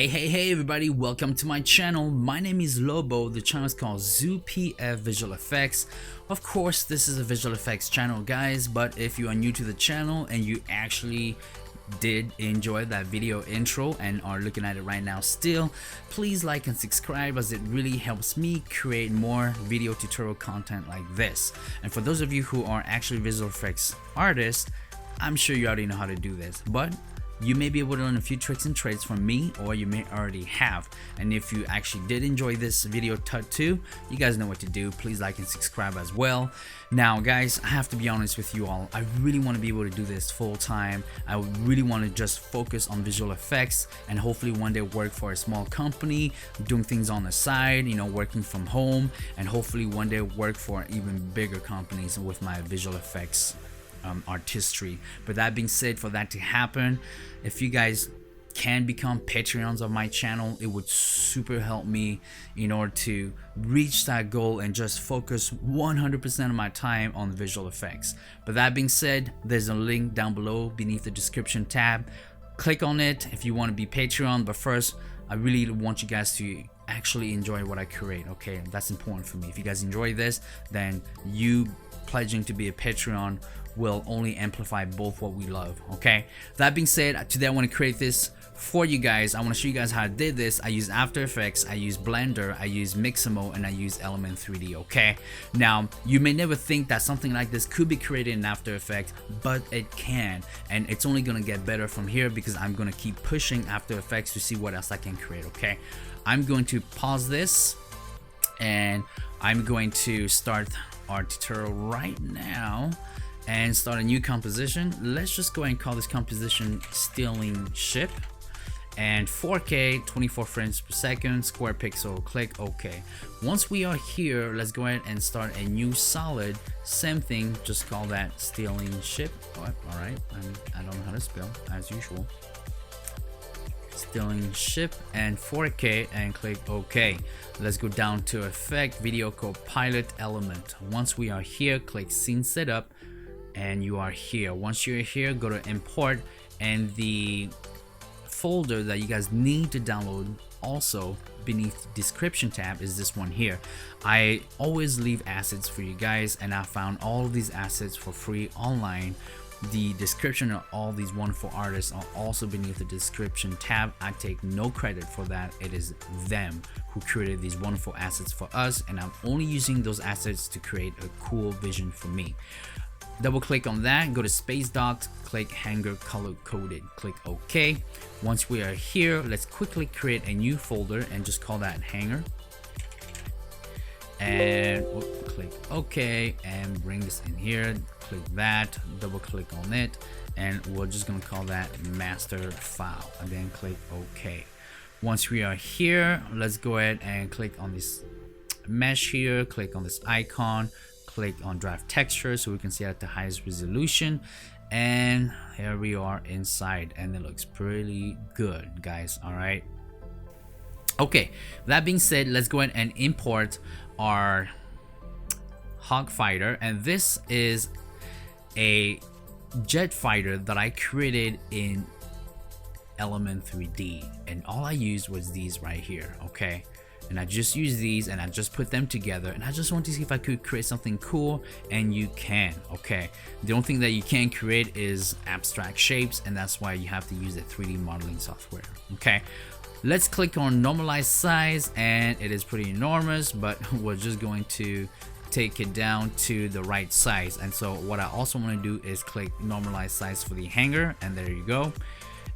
Hey everybody, welcome to my channel. My name is Lobo. The channel is called ZooPF Visual Effects. Of course, this is a visual effects channel, guys, but if you are new to the channel and you actually did enjoy that video intro and are looking at it right now still, please like and subscribe, as it really helps me create more video tutorial content like this. And for those of you who are actually visual effects artists, I'm sure you already know how to do this, but you may be able to learn a few tricks and trades from me, or you may already have. And if you actually did enjoy this video too, you guys know what to do. Please like and subscribe as well. Now guys, I have to be honest with you all, I really want to be able to do this full time. I really want to just focus on visual effects and hopefully one day work for a small company, doing things on the side, you know, working from home, and hopefully one day work for even bigger companies with my visual effects artistry. But that being said, for that to happen, if you guys can become Patreons of my channel, it would super help me in order to reach that goal and just focus 100% of my time on visual effects. But that being said, there's a link down below beneath the description tab. Click on it if you want to be Patreon. But first, I really want you guys to actually enjoy what I create. Okay, that's important for me. If you guys enjoy this, then you pledging to be a Patreon will only amplify both what we love. Okay, that being said, today I want to create this for you guys. I want to show you guys how I did this. I use After Effects, I use Blender, I use Mixamo, and I use Element 3D. Okay, now you may never think that something like this could be created in After Effects, but it can, and it's only gonna get better from here because I'm gonna keep pushing After Effects to see what else I can create. Okay, I'm going to pause this and I'm going to start our tutorial right now and start a new composition. Let's just go ahead and call this composition Stealing Ship, and 4K 24 frames per second, square pixel. Click OK. Once we are here, let's go ahead and start a new solid. Same thing, just call that Stealing Ship. All right, I don't know how to spell as usual. Stealing Ship and 4K, and click OK. Let's go down to Effect, Video, Copilot, Element. Once we are here, click Scene Setup, and you are here. Once you're here, go to Import, and the folder that you guys need to download also beneath the description tab is this one here. I always leave assets for you guys, and I found all of these assets for free online. The description of all these wonderful artists are also beneath the description tab. I take no credit for that. It is them who created these wonderful assets for us, and I'm only using those assets to create a cool vision for me. Double click on that, go to Space Dots, click Hangar Color Coded, click OK. Once we are here, let's quickly create a new folder and just call that Hangar. And click OK and bring this in here. Click that, double click on it, and we're just gonna call that master file, and then click OK. Once we are here, let's go ahead and click on this mesh here, click on this icon, click on drive texture so we can see at the highest resolution, and here we are inside, and it looks pretty good, guys. All right, okay, that being said, let's go ahead and import our hog fighter, and this is a jet fighter that I created in Element 3D, and all I used was these right here. Okay, and I just used these and I just put them together, and I just want to see if I could create something cool, and you can. Okay, the only thing that you can't create is abstract shapes, and that's why you have to use the 3D modeling software. Okay, let's click on normalize size, and it is pretty enormous, but we're just going to take it down to the right size. And so what I also want to do is click normalize size for the Hangar, and there you go.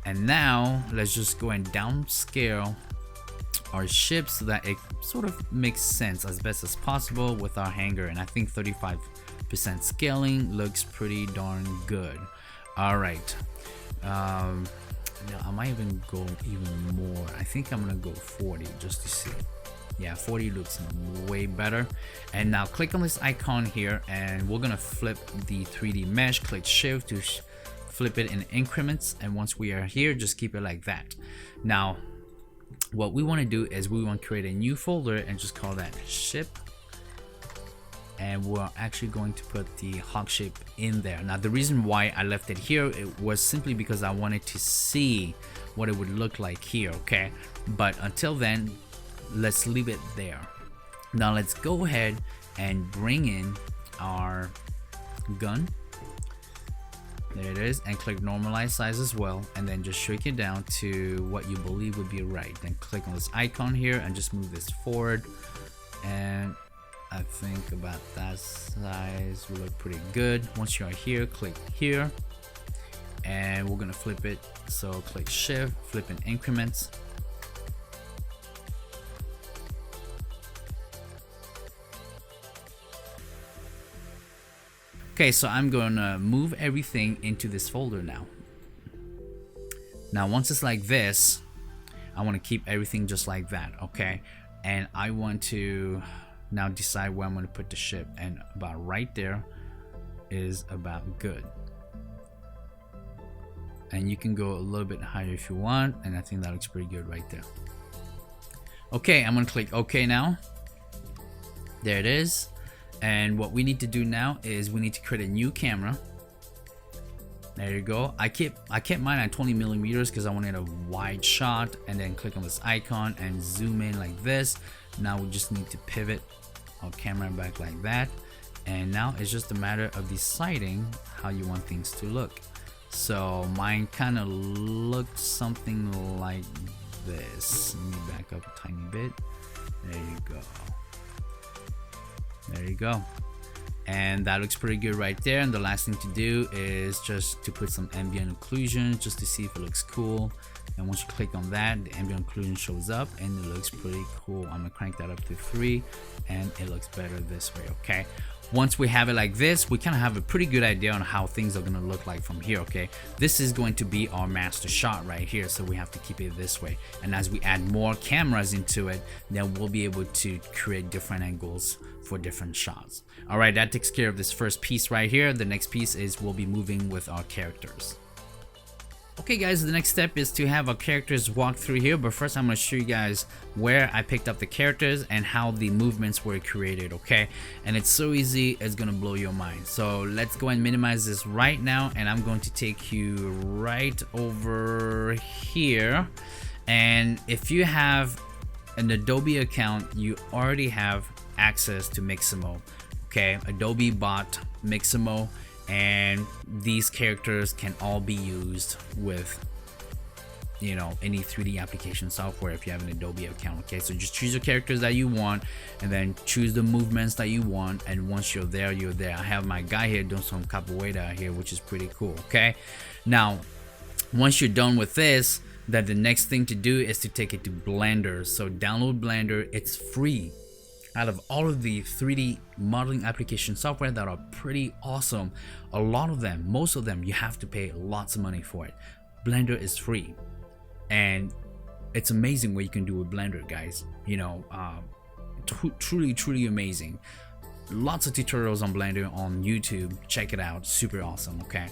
And now let's just go and downscale our ship so that it sort of makes sense as best as possible with our Hangar, and I think 35% scaling looks pretty darn good. All right, now I might even go even more. I think I'm gonna go 40 just to see. Yeah, 40 looks way better. And now click on this icon here, and we're gonna flip the 3D mesh. Click shift to flip it in increments, and once we are here, just keep it like that. Now what we want to do is we want to create a new folder and just call that ship, and we're actually going to put the hog shape in there. Now the reason why I left it here, it was simply because I wanted to see what it would look like here, okay? But until then, let's leave it there. Now let's go ahead and bring in our gun. There it is, and click normalize size as well, and then just shrink it down to what you believe would be right. Then click on this icon here and just move this forward, and I think about that size will look pretty good. Once you are here, click here, and we're gonna flip it. So click shift, flip in increments. Okay, so I'm gonna move everything into this folder now. Now once it's like this, I want to keep everything just like that, okay? And I want to now decide where I'm going to put the ship, and about right there is about good. And you can go a little bit higher if you want, and I think that looks pretty good right there. Okay, I'm going to click OK now. There it is. And what we need to do now is we need to create a new camera. There you go. I kept mine at 20 millimeters because I wanted a wide shot, and then click on this icon and zoom in like this. Now we just need to pivot our camera back like that, and now it's just a matter of deciding how you want things to look. So mine kind of looked something like this. Let me back up a tiny bit. There you go. There you go. And that looks pretty good right there. And the last thing to do is just to put some ambient occlusion just to see if it looks cool. And once you click on that, the ambient occlusion shows up and it looks pretty cool. I'm gonna crank that up to 3 and it looks better this way, okay? Once we have it like this, we kind of have a pretty good idea on how things are going to look like from here, okay? This is going to be our master shot right here, so we have to keep it this way. And as we add more cameras into it, then we'll be able to create different angles for different shots. All right, that takes care of this first piece right here. The next piece is we'll be moving with our characters. Okay guys, the next step is to have our characters walk through here, but first I'm going to show you guys where I picked up the characters and how the movements were created, okay? And it's so easy, it's going to blow your mind. So let's go and minimize this right now, and I'm going to take you right over here. And if you have an Adobe account, you already have access to Mixamo, okay? Adobe bought Mixamo, and these characters can all be used with, you know, any 3D application software if you have an Adobe account, okay? So just choose your characters that you want and then choose the movements that you want, and once you're there, you're there. I have my guy here doing some capoeira here, which is pretty cool, okay? Now once you're done with this, then the next thing to do is to take it to Blender. So download Blender, it's free. Out of all of the 3D modeling application software that are pretty awesome, a lot of them, most of them, you have to pay lots of money for it. Blender is free, and it's amazing what you can do with Blender, guys. You know, truly amazing. Lots of tutorials on Blender on YouTube. Check it out, super awesome, okay?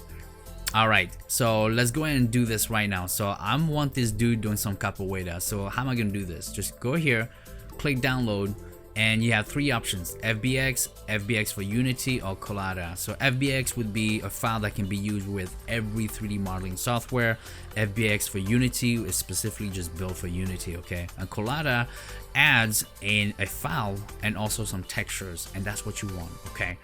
All right, so let's go ahead and do this right now. So I want this dude doing some capoeira. So how am I gonna do this? Just go here, click download, and you have three options: FBX, FBX for Unity, or Collada. So FBX would be a file that can be used with every 3D modeling software. FBX for Unity is specifically just built for Unity, okay? And Collada adds in a file and also some textures, and that's what you want, okay?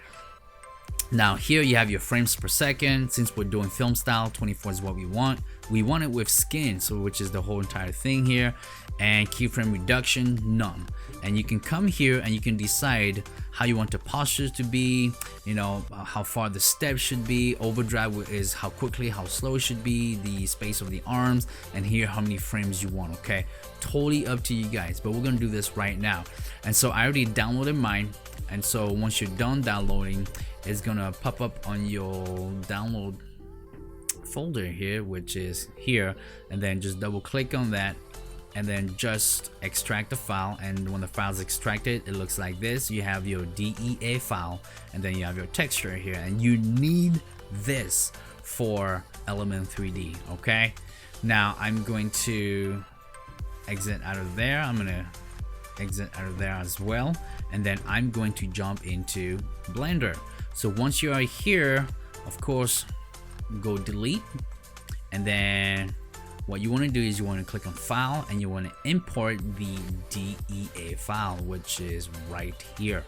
Now here you have your frames per second. Since we're doing film style, 24 is what we want. We want it with skin, so which is the whole entire thing here. And keyframe reduction, none. And you can come here and you can decide how you want the postures to be, you know, how far the steps should be. Overdrive is how quickly, how slow it should be, the space of the arms, and here how many frames you want, okay? Totally up to you guys, but we're gonna do this right now. And so I already downloaded mine, and so once you're done downloading, it's gonna pop up on your download folder here, which is here, and then just double click on that and then just extract the file. And when the file is extracted, it looks like this. You have your DEA file, and then you have your texture here, and you need this for Element 3D, okay? Now I'm going to exit out of there. I'm gonna exit out of there as well, and then I'm going to jump into Blender. So once you are here, of course, go delete, and then what you want to do is you want to click on file and you want to import the DEA file, which is right here,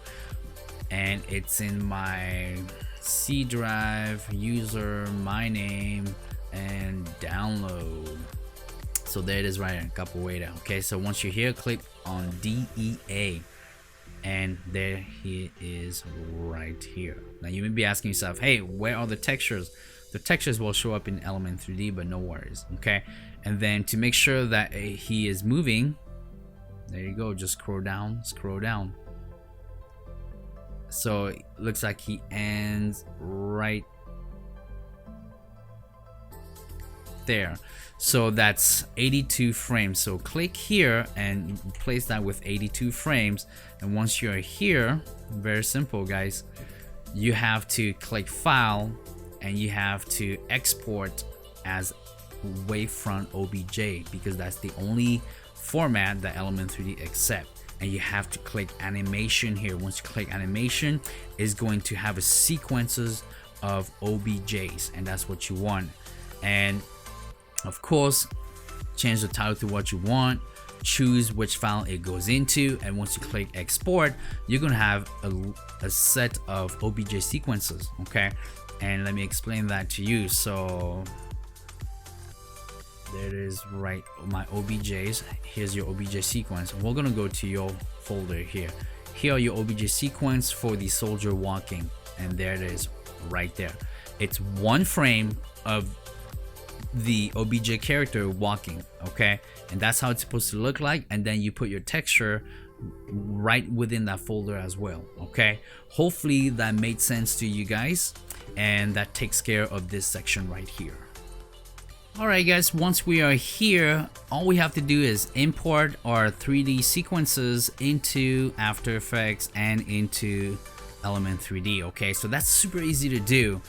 and it's in my C drive, user, my name, and download. So there it is right in a couple way down. Okay, so once you're here, click on DEA, and there he is right here. Now you may be asking yourself, hey, where are the textures? The textures will show up in Element 3D, but no worries. Okay, and then to make sure that he is moving, there you go, just scroll down, scroll down. So it looks like he ends right there. So that's 82 frames. So click here and place that with 82 frames. And once you're here, very simple guys, you have to click file and you have to export as wavefront OBJ, because that's the only format that Element 3D accepts. And you have to click animation here. Once you click animation, it's going to have a sequences of OBJs, and that's what you want. And of course, change the title to what you want, choose which file it goes into, and once you click export, you're gonna have a set of OBJ sequences. Okay, and let me explain that to you. So there it is, right, my OBJs. Here's your OBJ sequence. We're gonna go to your folder here. Here are your OBJ sequence for the soldier walking, and there it is right there. It's one frame of the OBJ character walking. Okay, and that's how it's supposed to look like, and then you put your texture right within that folder as well. Okay, hopefully that made sense to you guys, and that takes care of this section right here. Alright guys, once we are here, all we have to do is import our 3D sequences into After Effects and into Element 3D. Okay, so that's super easy to do.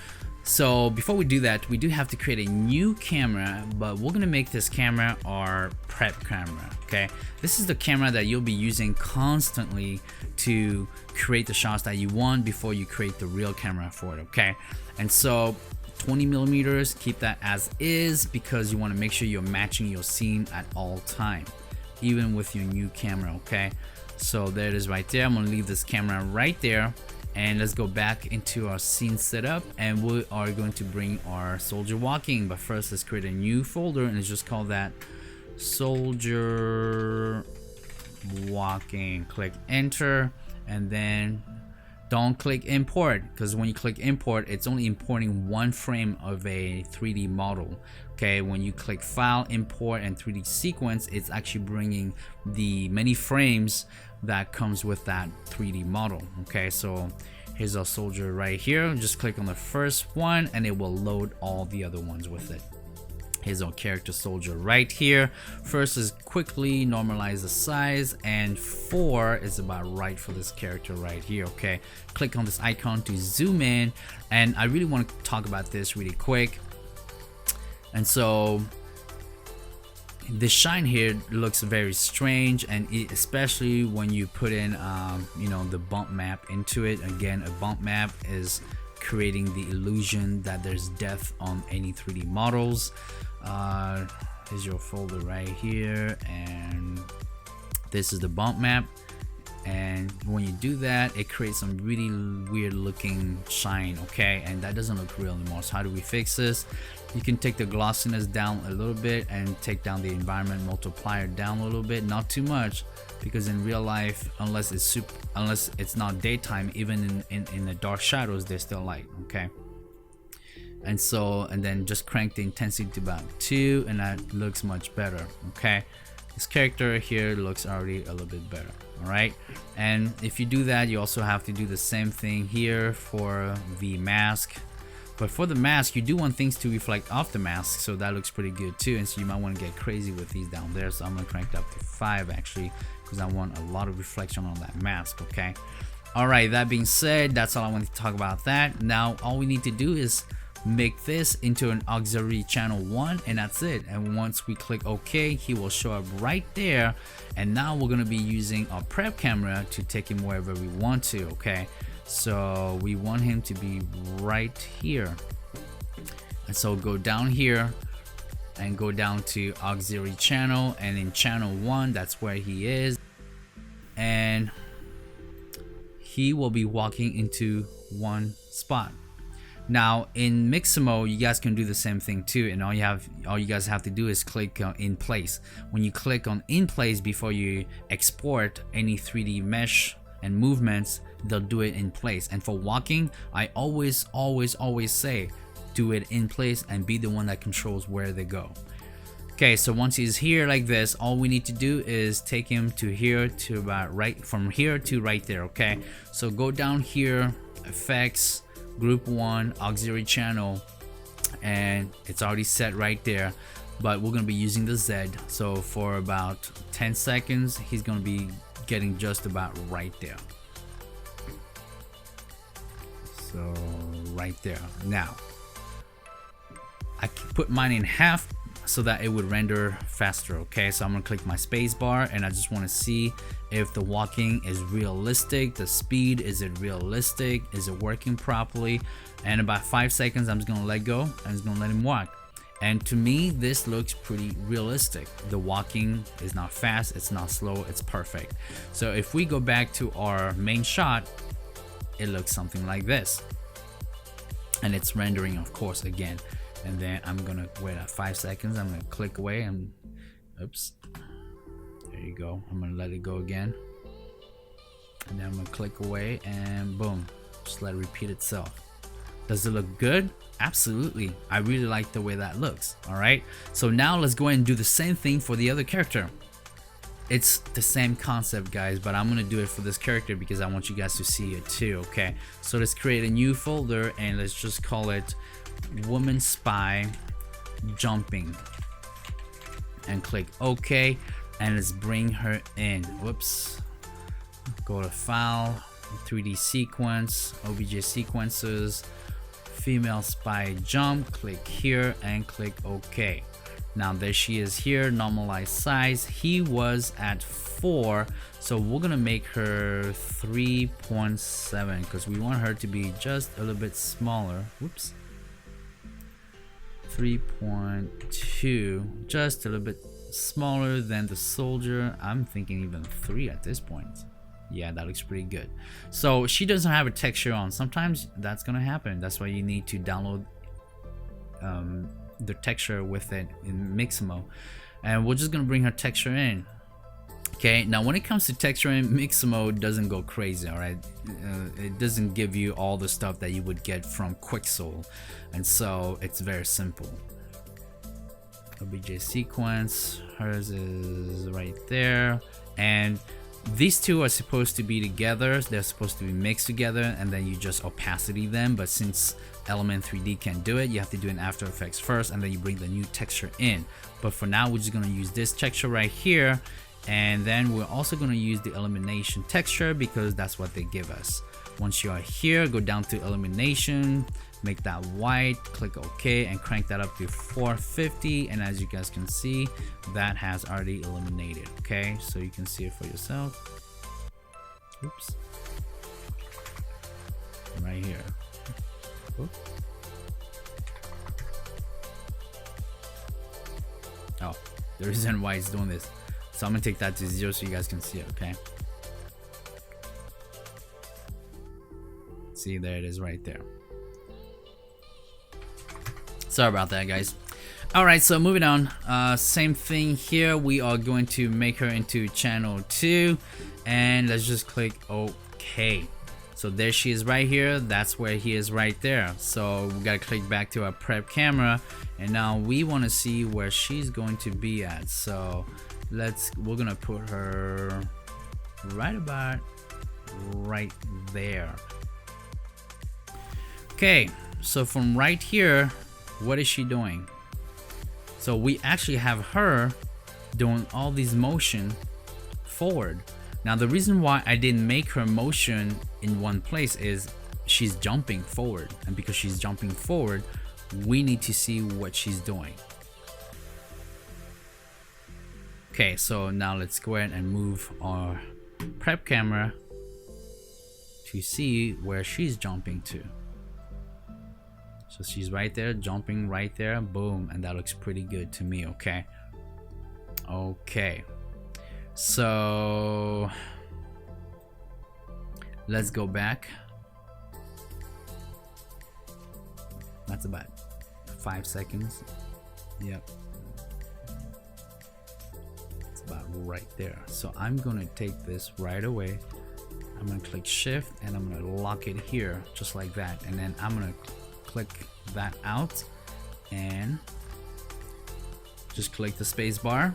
So before we do that, we do have to create a new camera, but we're gonna make this camera our prep camera. Okay, this is the camera that you'll be using constantly to create the shots that you want before you create the real camera for it. Okay, and so 20 millimeters, keep that as is, because you want to make sure you're matching your scene at all time, even with your new camera. Okay, so there it is right there. I'm gonna leave this camera right there, and let's go back into our scene setup, and we are going to bring our soldier walking. But first, let's create a new folder, and let's just call that soldier walking. Click enter, and then don't click import, because when you click import, it's only importing one frame of a 3D model. Okay, when you click file, import, and 3D sequence, it's actually bringing the many frames that comes with that 3D model. Okay, so here's our soldier right here. Just click on the first one and it will load all the other ones with it. Here's our character soldier right here. First is quickly normalize the size, and 4 is about right for this character right here. Okay, click on this icon to zoom in, and I really want to talk about this really quick. And so the shine here looks very strange, and especially when you put in you know, the bump map into it. Again, a bump map is creating the illusion that there's depth on any 3D models. Here's your folder right here, and this is the bump map. And when you do that, it creates some really weird looking shine. Okay, and that doesn't look real anymore. So how do we fix this? You can take the glossiness down a little bit and take down the environment multiplier down a little bit, not too much, because in real life, unless it's not daytime, even in the dark shadows, there's still light. Okay, and so, and then just crank the intensity to about 2, and that looks much better. Okay, this character here looks already a little bit better. All right, and if you do that, you also have to do the same thing here for the mask. But for the mask, you do want things to reflect off the mask, so that looks pretty good too. And so you might want to get crazy with these down there. So I'm gonna crank it up to 5 actually, because I want a lot of reflection on that mask. Okay, all right, that being said, that's all I wanted to talk about that. Now all we need to do is make this into an auxiliary channel 1, and that's it. And once we click OK, he will show up right there. And now we're going to be using our prep camera to take him wherever we want to. Okay, so we want him to be right here, and so go down here and go down to auxiliary channel, and in channel 1 that's where he is, and he will be walking into one spot. Now in Mixamo you guys can do the same thing too, and all you guys have to do is click in place. When you click on in place before you export any 3D mesh and movements, they'll do it in place. And for walking, I always say do it in place and be the one that controls where they go. Okay, so once he's here like this, all we need to do is take him to here to about right, from here to right there. Okay, so go down here, effects, group 1, auxiliary channel, and it's already set right there, but we're gonna be using the Z. So for about 10 seconds he's gonna be getting just about right there. So right there. Now I put mine in half so that it would render faster. Okay, so I'm gonna click my space bar, and I just want to see if the walking is realistic, the speed, is it realistic, is it working properly. And about 5 seconds I'm just gonna let go and just gonna let him walk. And to me this looks pretty realistic. The walking is not fast, it's not slow, it's perfect. So if we go back to our main shot, it looks something like this, and it's rendering of course again. And then I'm gonna wait at 5 seconds, I'm gonna click away and oops, there you go. I'm gonna let it go again, and then I'm gonna click away and boom, just let it repeat itself. Does it look good? Absolutely. I really like the way that looks. All right, so now let's go ahead and do the same thing for the other character. It's the same concept guys, but I'm gonna do it for this character because I want you guys to see it too. Okay, so let's create a new folder and let's just call it Woman Spy Jumping, and click OK, and let's bring her in. Whoops, go to File, 3D Sequence, Obj Sequences, Female Spy Jump, click here and click OK. Now there she is here, normalized size. He was at 4, so we're gonna make her 3.7 because we want her to be just a little bit smaller. Whoops, 3.2, just a little bit smaller than the soldier. I'm thinking even 3 at this point. Yeah, that looks pretty good. So she doesn't have a texture on. Sometimes that's gonna happen. That's why you need to download the texture with it in Mixamo, and we're just gonna bring her texture in. Okay, now when it comes to texture in Mixamo, it doesn't go crazy. All right, it doesn't give you all the stuff that you would get from Quixel, and so it's very simple. Obj Sequence, hers is right there, and these two are supposed to be together. They're supposed to be mixed together, and then you just opacity them. But since Element 3D can do it, you have to do it in After Effects first, and then you bring the new texture in. But for now, we're just gonna use this texture right here, and then we're also gonna use the elimination texture because that's what they give us. Once you are here, go down to elimination, make that white, click OK, and crank that up to 450. And as you guys can see, that has already eliminated. Okay, so you can see it for yourself. Oops, right here. Oops. Oh, the reason why it's doing this. So I'm gonna take that to 0 so you guys can see it. Okay, see, there it is right there. Sorry about that guys. Alright, so moving on, same thing here. We are going to make her into channel 2, and let's just click OK. So there she is right here, that's where he is right there. So we gotta click back to our prep camera, and now we want to see where she's going to be at. So we're gonna put her right about right there. Okay, so from right here, what is she doing? So we actually have her doing all these motion forward. Now the reason why I didn't make her motion in one place is she's jumping forward, and because she's jumping forward, we need to see what she's doing. Okay, so now let's go ahead and move our prep camera to see where she's jumping to. So she's right there, jumping right there, boom, and that looks pretty good to me. Okay, so let's go back. That's about 5 seconds. Yep, it's about right there. So I'm gonna take this right away. I'm gonna click shift and I'm gonna lock it here just like that, and then I'm gonna click that out and just click the space bar.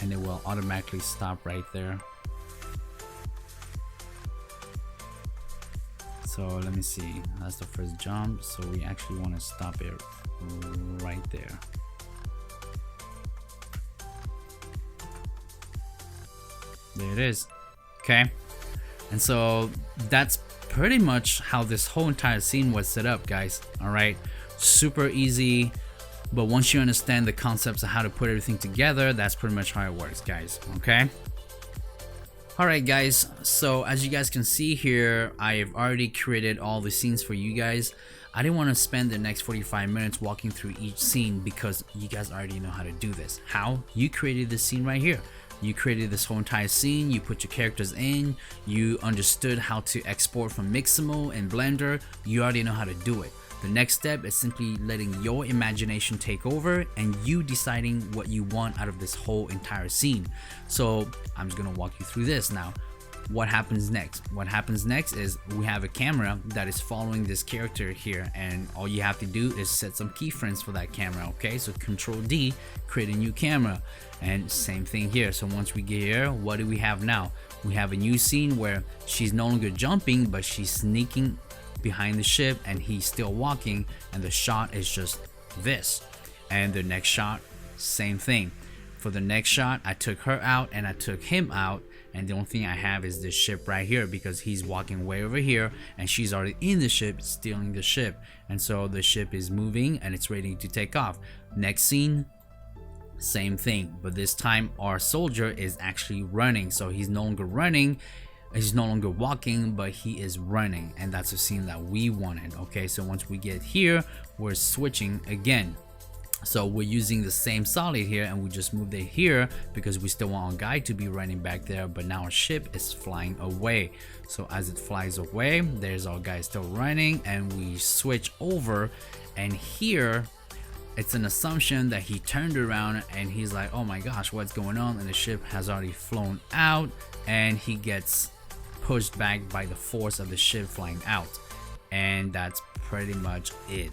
And it will automatically stop right there. So let me see, that's the first jump, so we actually want to stop it right there. There it is. Okay, and so that's pretty much how this whole entire scene was set up, guys. All right, super easy, but once you understand the concepts of how to put everything together, that's pretty much how it works, guys. Okay, alright guys, so as you guys can see here, I've already created all the scenes for you guys. I didn't want to spend the next 45 minutes walking through each scene because you guys already know how to do this. How? You created this scene right here. You created this whole entire scene, you put your characters in, you understood how to export from Mixamo and Blender, you already know how to do it. The next step is simply letting your imagination take over and you deciding what you want out of this whole entire scene. So I'm just gonna walk you through this now. What happens next? What happens next is we have a camera that is following this character here, and all you have to do is set some keyframes for that camera. Okay, so Control D, create a new camera, and same thing here. So once we get here, what do we have now? We have a new scene where she's no longer jumping, but she's sneaking behind the ship and he's still walking, and the shot is just this. And the next shot, same thing. For the next shot, I took her out and I took him out, and the only thing I have is this ship right here because he's walking way over here and she's already in the ship, stealing the ship, and so the ship is moving and it's ready to take off. Next scene, same thing, but this time our soldier is actually running, so he's no longer running, he's no longer walking, but he is running, and that's the scene that we wanted. Okay, so once we get here, we're switching again. So we're using the same solid here, and we just moved it here because we still want our guy to be running back there, but now our ship is flying away. So as it flies away, there's our guy still running, and we switch over, and here it's an assumption that he turned around and he's like, oh my gosh, what's going on? And the ship has already flown out and he gets pushed back by the force of the ship flying out. And that's pretty much it.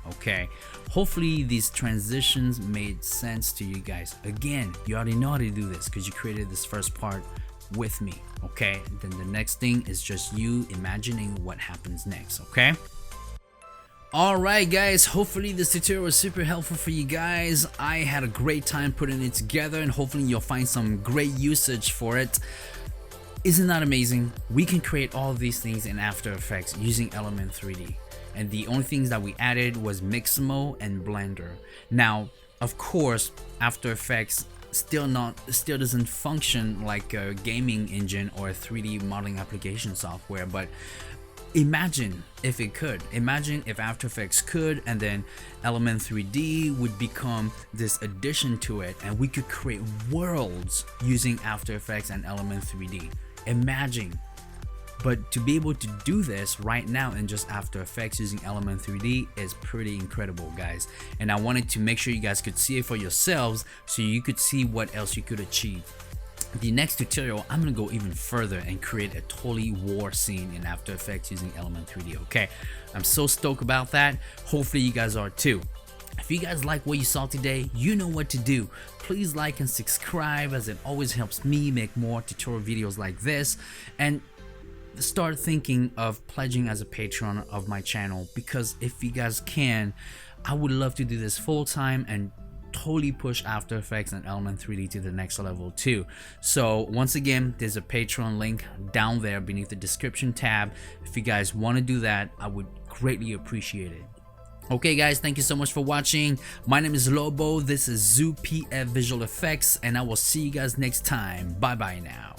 Okay, hopefully these transitions made sense to you guys. Again, you already know how to do this because you created this first part with me. Okay, then the next thing is just you imagining what happens next. Okay, alright guys, hopefully this tutorial was super helpful for you guys. I had a great time putting it together, and hopefully you'll find some great usage for it. Isn't that amazing? We can create all of these things in After Effects using Element 3D. And the only things that we added was Mixamo and Blender. Now, of course, After Effects still doesn't function like a gaming engine or a 3D modeling application software, but imagine if it could. Imagine if After Effects could, and then Element 3D would become this addition to it, and we could create worlds using After Effects and Element 3D. Imagine. But to be able to do this right now in just After Effects using Element 3D is pretty incredible, guys. And I wanted to make sure you guys could see it for yourselves so you could see what else you could achieve. The next tutorial, I'm gonna go even further and create a totally war scene in After Effects using Element 3D. Okay, I'm so stoked about that. Hopefully you guys are too. If you guys like what you saw today, you know what to do. Please like and subscribe, as it always helps me make more tutorial videos like this. And start thinking of pledging as a patron of my channel, because if you guys can, I would love to do this full time and totally push After Effects and Element 3D to the next level too. So once again, there's a Patreon link down there beneath the description tab. If you guys want to do that, I would greatly appreciate it. Okay guys, thank you so much for watching. My name is Lobo, this is ZooPF Visual Effects, and I will see you guys next time. Bye bye now.